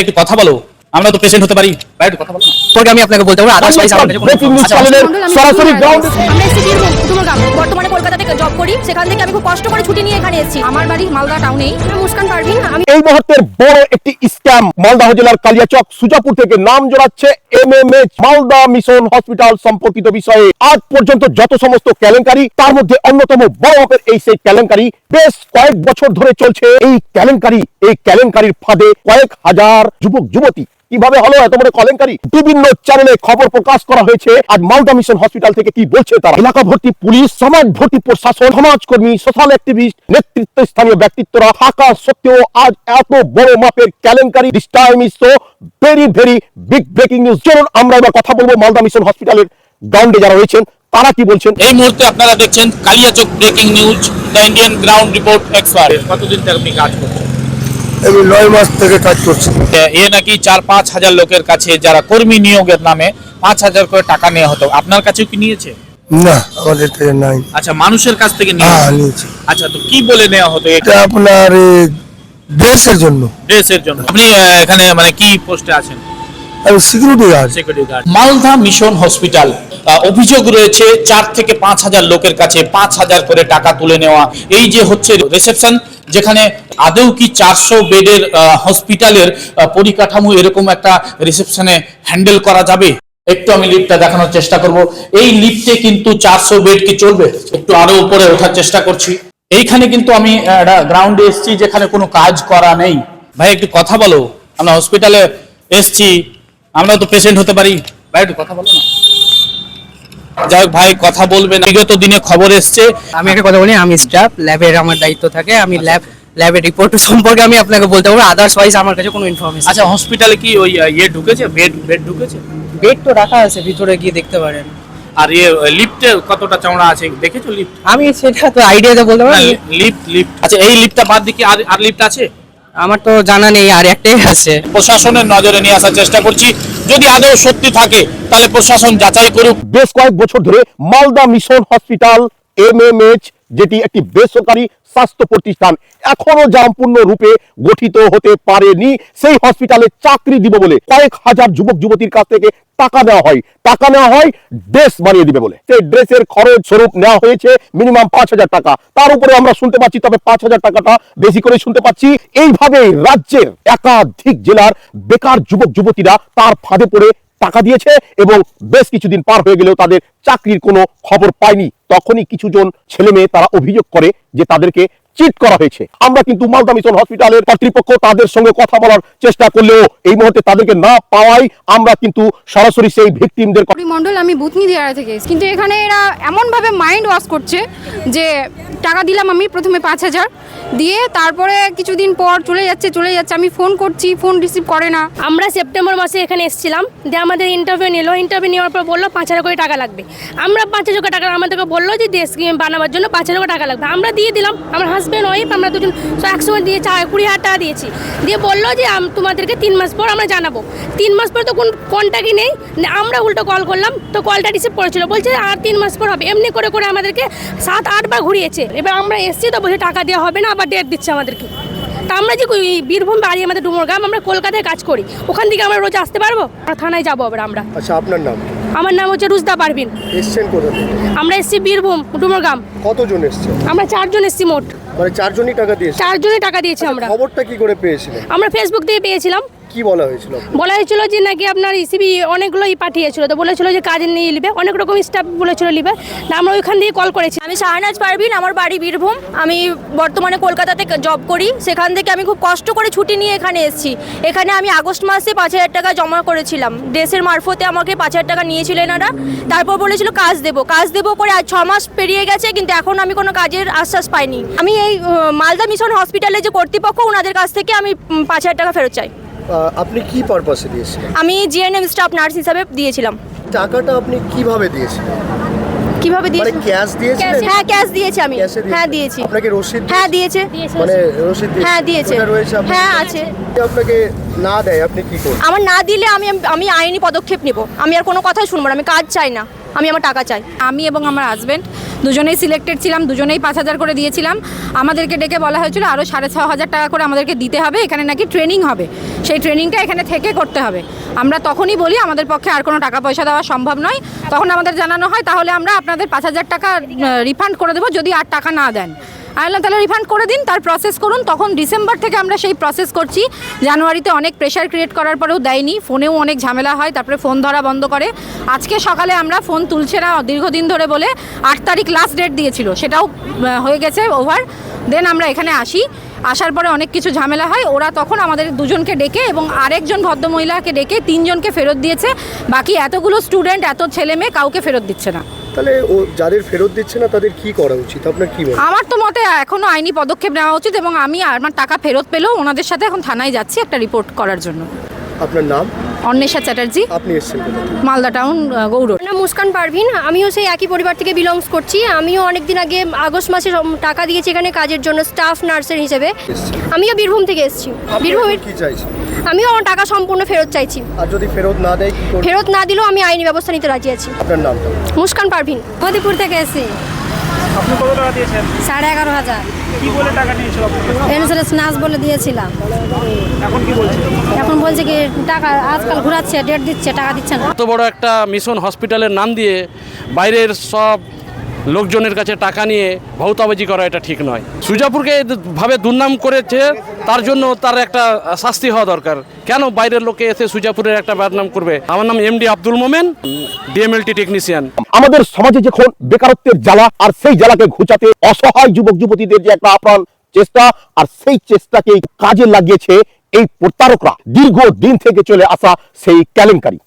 একটু কথা বলো, আমরা তো পেশেন্ট হতে পারি। ভাই একটু কথা বলো না। তোকে আমি আপনাকে বলতে পারবো আদারওয়াইজ আমার কাছে ব্রেকিং নিউজ চ্যানেলের সরাসরি গ্রাউন্ড আমরা এসেছি বীরভূম কুতুবগ্রাম। বর্তমানে কলকাতাতে জব করি, সেখান থেকে আমি খুব কষ্ট করে ছুটি নিয়ে এখানে এসেছি। আমার বাড়ি মালদা টাউনেই। মুস্কান পারভিন। আমি এই মুহূর্তের বড় একটি স্ক্যাম মালদহ জেলার কালিয়াচক সুজাপুর থেকে নাম জড়াচ্ছে এমএমএইচ মালদা মিশন হসপিটাল সম্পর্কিত বিষয়ে। আজ পর্যন্ত যত সমস্ত কেলেঙ্কারি, তার মধ্যে অন্যতম বড় মাপের এই সেই কেলেঙ্কারি বেশ কয়েক বছর ধরে চলছে। এই কেলেঙ্কারির ফাঁদে কয়েক হাজার যুবক যুবতী কিভাবে হলো এত বড় কেলেঙ্কারি, বিভিন্ন চ্যানেলে খবর প্রকাশ করা হয়েছে। আজ মালদা মিশন হসপিটাল থেকে কি বলছে তারা। এলাকা ভর্তি পুলিশ, সমাজ ভর্তি প্রশাসন, সমাজকর্মী, সোশ্যাল অ্যাক্টিভিস্ট, নেতৃত্ব স্থানীয় ব্যক্তিত্বরা থাকা সত্ত্বেও আজ এত বড় মাপের কেলেঙ্কারি। This time is so very big breaking news. চলুন আমরা এবার কথা বলবো মালদা মিশন হসপিটালের গ্রাউন্ডে যারা রয়েছেন তারা কি বলছেন। এই মুহূর্তে আপনারা দেখছেন Kaliachak breaking news, the Indian ground report expert. কতদিন থেকে আপনি কাজ করছেন? আমি 9 মাস থেকে কাজ করছি। এ নাকি 4-5 হাজার লোকের কাছে যারা কর্মী নিয়োগের নামে 5,000 করে টাকা নেওয়া হতো, আপনার কাছেও কি নিয়েছে? না, আমাদের কাছে নাই। আচ্ছা, মানুষের কাছ থেকে নিয়েছি। আচ্ছা, তো কি বলে নেওয়া হতো? এটা আপনার ড্রেসের জন্য। ড্রেসের জন্য। আপনি এখানে মানে কি পোস্টে আছেন? আমি security guard. Malda mission hospital অভিযোগ রয়েছে 4 থেকে 5 হাজার লোকের কাছে 5,000 করে টাকা তুলে নেওয়া। এই যে হচ্ছে রিসেপশন, যেখানে আদৌ কি 400 বেডের হসপিটালের পরিকাঠামো এরকম একটা রিসেপশনে হ্যান্ডেল করা যাবে? একটু আমি লিফটটা দেখানোর চেষ্টা করব। এই লিফটে কিন্তু 400 বেড কি চলবে? একটু আরো উপরে ওঠার চেষ্টা করছি। এইখানে কিন্তু আমি গ্রাউন্ডে এসেছি যেখানে কোনো কাজ করা নেই। ভাই একটু কথা বলো, আমরা হসপিটালে এসেছি, আমরা তো পেশেন্ট হতে পারি। ভাই একটু কথা বলো না। যাই হোক ভাই কথা বলবেন। বিগত দিনে খবর এসছে। আমি একটা কথা বলি, আমি স্টাফ ল্যাবের আমার দায়িত্ব থাকে। আমি ল্যাবের রিপোর্ট সম্পর্কে আমি আপনাকে বলতে পারবো, আদারওয়াইজ আমার কাছে কোনো ইনফরমেশন। আচ্ছা, হসপিটালে কি ওই ঢুকেছে, বেড ঢুকেছে? বেড তো রাখা আছে, ভিতরে গিয়ে দেখতে পারেন। আর লিফটে কতটা চওড়া আছে দেখেছো? লিফট আমি সেটা তো আইডিয়াতে বলতে পারবো। লিফট আচ্ছা, এই লিফটটা বাদ দিয়ে কি আর লিফট আছে? আমার তো জানা নেই, আর একটাই আছে। প্রশাসনের নজরে নিয়ে আসার চেষ্টা করছি, যদি আদৌ সত্যি থাকে তাহলে প্রশাসন যাচাই করুক। বেশ কয়েক বছর ধরে মালদা মিশন হসপিটাল এমএমএইচ, যেটি একটি বেসরকারি স্বাস্থ্য প্রতিষ্ঠান, এখনো সম্পূর্ণ রূপে গঠিত হতে পারেনি। সেই হসপিটালে চাকরি দিব বলে কয়েক হাজার যুবক যুবতীর কাছ থেকে টাকা নেওয়া হয় ড্রেস বানিয়ে দিবে বলে। সেই ড্রেসের খরচ স্বরূপ নেওয়া হয়েছে মিনিমাম 5,000 টাকা। তার উপরে আমরা শুনতে পাচ্ছি, তবে 5,000 টাকাটা বেশি করে শুনতে পাচ্ছি। এইভাবে রাজ্যের একাধিক জেলার বেকার যুবক যুবতীরা তার ফাঁদে পড়ে টাকা দিয়েছে এবং বেশ কিছুদিন পার হয়ে গেলেও তাদের চাকরির কোনো খবর পায়নি। তখনই কিছুজন ছেলে মেয়ে তারা অভিযোগ করে যে তাদেরকে চিট করা হয়েছে। আমরা কিন্তু মালদা মিশন হসপিটালের কর্তৃপক্ষ তাদের সঙ্গে কথা বলার চেষ্টা করলেও এই মুহূর্তে তাদেরকে না পাওয়াই আমরা কিন্তু সরাসরি সেই ভিকটিমদের মন্ডল, আমি বুথনি দিয়ারা থেকে। কিন্তু এখানে এরা এমন ভাবে মাইন্ড ওয়াশ করছে যে টাকা দিলাম আমি প্রথমে 5,000 দিয়ে, তারপরে কিছুদিন পর চলে যাচ্ছে। আমি ফোন করছি, ফোন রিসিভ করে না। আমরা সেপ্টেম্বর মাসে এখানে এসেছিলাম, দিয়ে আমাদের ইন্টারভিউ নেওয়ার পর বললো 5,000 করে টাকা লাগবে। আমরা 5,000 টাকা আমাদেরকে বললো যে দেশ বানাবার জন্য 5,000 টাকা লাগবে। আমরা দিয়ে দিলাম, আমার হাজব্যান্ড ওয়াইফ আমরা দুজন 100 দিয়ে 20,000 টাকা দিয়েছি। দিয়ে বললো যে তোমাদেরকে 3 মাস পর আমরা জানাবো। 3 মাস পর তো কোন কন্ট্যাক্টই নেই। আমরা উল্টো কল করলাম, তো কলটা রিসিভ করেছিল, বলছে আর 3 মাস পর হবে। এমনি করে আমাদেরকে 7-8 বার ঘুরিয়েছে। এবার আমরা এসছি তো বলছে টাকা দেওয়া হবে না, আবার ডেট দিচ্ছে আমাদেরকে। তা আমরা যে বীরভূম বাড়ি আমাদের ডুমরগ্রাম, আমরা কলকাতায় কাজ করি, ওখান থেকে আমরা রোজ আসতে পারবো? থানায় যাবো আবার আমরা। আচ্ছা, আপনার নাম? আমার নাম হচ্ছে রুজদা পারভিন। এসছেন কোথা থেকে? আমরা এসছি বীরভূম ডুমরগ্রাম। কতজন এসছে? আমরা 4 জন এসছি মোট। মানে 4 জনই টাকা দিয়েছে? 4 জনই টাকা দিয়েছি আমরা। খবরটা কি করে পেয়েছিলেন? আমরা ফেসবুক থেকে পেয়েছিলাম। কি বলা হয়েছিল? বলা হয়েছিল যে নাকি আপনার ইসিবি অনেকগুলোই পাঠিয়েছিল, তো বলেছিল যে কাজে নিয়ে নিবে, অনেক রকম স্টাফ বলেছিল নিবে। আমরা ওইখান দিয়ে কল করেছি। আমি শাহনাজ পারভিন, আমার বাড়ি বীরভূম। আমি বর্তমানে কলকাতাতে জব করি, সেখান থেকে আমি খুব কষ্ট করে ছুটি নিয়ে এখানে এসেছি। এখানে আমি আগস্ট মাসে 5,000 টাকা জমা করেছিলাম। ড্রেসের মারফতে আমাকে 5,000 টাকা নিয়েছিলেন এনারা। তারপর বলেছিল কাজ দেবো করে আজ 6 মাস পেরিয়ে গেছে, কিন্তু এখন আমি কোনো কাজের আশ্বাস পাইনি। আমি এই মালদা মিশন হসপিটালে যে কর্তৃপক্ষ, ওনাদের কাছ থেকে আমি 5,000 টাকা ফেরত চাই। আপনি কি পারপাসে দিয়েছিলেন? আমি জিএনএম স্টাফ নার্স হিসাবে দিয়েছিলাম। টাকাটা আপনি কিভাবে দিয়েছিলেন? কিভাবে দিয়েছি? মানে ক্যাশ দিয়েছিলেন? হ্যাঁ, ক্যাশ দিয়েছি আমি। হ্যাঁ, দিয়েছি। আপনাকে রসিদ? হ্যাঁ, দিয়েছে। মানে রসিদ? হ্যাঁ, দিয়েছে। হ্যাঁ, আছে। আপনাকে না দেয় আপনি কি করবেন? আমার না দিলে আমি আইনি পদক্ষেপ নেব। আমি আর কোনো কথাই শুনবো না, আমি কাজ চাই না। আমি আমার টাকা চাই। আমি এবং আমার হাজব্যান্ড দুজনেই সিলেক্টেড ছিলাম, দুজনেই 5,000 করে দিয়েছিলাম। আমাদেরকে ডেকে বলা হয়েছিল আরও 6,500 টাকা করে আমাদেরকে দিতে হবে, এখানে নাকি ট্রেনিং হবে, সেই ট্রেনিংটা এখানে থেকে করতে হবে। আমরা তখনই বলি আমাদের পক্ষে আর কোনো টাকা পয়সা দেওয়া সম্ভব নয়। তখন আমাদের জানানো হয় তাহলে আমরা আপনাদের 5,000 টাকা রিফান্ড করে দেবো যদি আর টাকা না দেন। আমি বললাম তাহলে রিফান্ড করে দিন, তার প্রসেস করুন। তখন ডিসেম্বর থেকে আমরা সেই প্রসেস করছি। জানুয়ারিতে অনেক প্রেশার ক্রিয়েট করার পরেও দেয়নি, ফোনেও অনেক ঝামেলা হয়, তারপরে ফোন ধরা বন্ধ করে। আজকে সকালে আমরা ফোন তুলছে না দীর্ঘদিন ধরে বলে 8 তারিখ লাস্ট ডেট দিয়েছিল, সেটাও হয়ে গেছে ওভার। দেন আমরা এখানে আসার পরে অনেক কিছু ঝামেলা হয়। ওরা তখন আমাদের দুজনকে ডেকে এবং আরেকজন ভদ্রমহিলাকে ডেকে 3 জনকে ফেরত দিয়েছে। বাকি এতগুলো স্টুডেন্ট, এত ছেলে মেয়ে কাউকে ফেরত দিচ্ছে না। তাহলে ও যাদের ফেরত দিচ্ছে না তাদের কি করা উচিত, আপনার কি মনে হয়? আমার তো মতে এখনো আইনি পদক্ষেপ নেওয়া উচিত এবং আমি আমার টাকা ফেরত পেলেও ওনাদের সাথে এখন থানায় যাচ্ছি একটা রিপোর্ট করার জন্য। আপনার নাম? অন্বেষা চ্যাটার্জি, আপনি এসেছেন কোথা থেকে? মালদা টাউন, গৌড়। আমার নাম মুস্কান পারভিন, আমিও সেই একই পরিবার থেকে বিলংস করছি। আমিও অনেক দিন আগে আগস্ট মাসে টাকা দিয়েছি এখানে কাজের জন্য, স্টাফ নার্সের হিসেবে। আমিও বীরভূম থেকে এসেছি। আপনি বীরভূমের কি চাইছেন? আমিও আমার টাকা সম্পূর্ণ ফেরত চাইছি। আর যদি ফেরত না দেয় কি করবেন? ফেরত না দিলেও আমি আইনি ব্যবস্থা নিতে রাজি আছি। আপনার নামটা? মুস্কান পারভিন, মদিপুর থেকে এসেছি। আপনি কত টাকা দিয়েছেন? 11,500 কি বলে টাকা নিয়েছিল আপনার কাছে? ইন্স্যুরেন্স নার্স বলে দিয়েছিলাম। এখন কি বলছে? এখন বলছে কি টাকা আজকাল ঘোরাচ্ছে, ডেট দিচ্ছে, টাকা দিচ্ছে না। এত বড় একটা মিশন হসপিটালের নাম দিয়ে বাইরের সব লোকজনের কাছে টাকা নিয়ে ভৌতাবাজি করা এটা ঠিক নয়। সুজাপুরকে ভাবে দুর্নাম করেছে, তার জন্য তার একটা শাস্তি হওয়া দরকার। কেন বাইরের লোকে এসে সুজাপুরের একটা বদনাম করবে? আমার নাম MD Abdul Momen, DMLT technician. আমাদের সমাজে যখন বেকারত্বের জ্বালা, আর সেই জ্বালাকে ঘুচাতে অসহায় যুবক যুবতীদের যে একটা আপ্রাণ চেষ্টা, আর সেই চেষ্টাকে কাজে লাগিয়েছে এই প্রতারকরা দীর্ঘ দিন থেকে চলে আসা সেই কেলেঙ্কারি।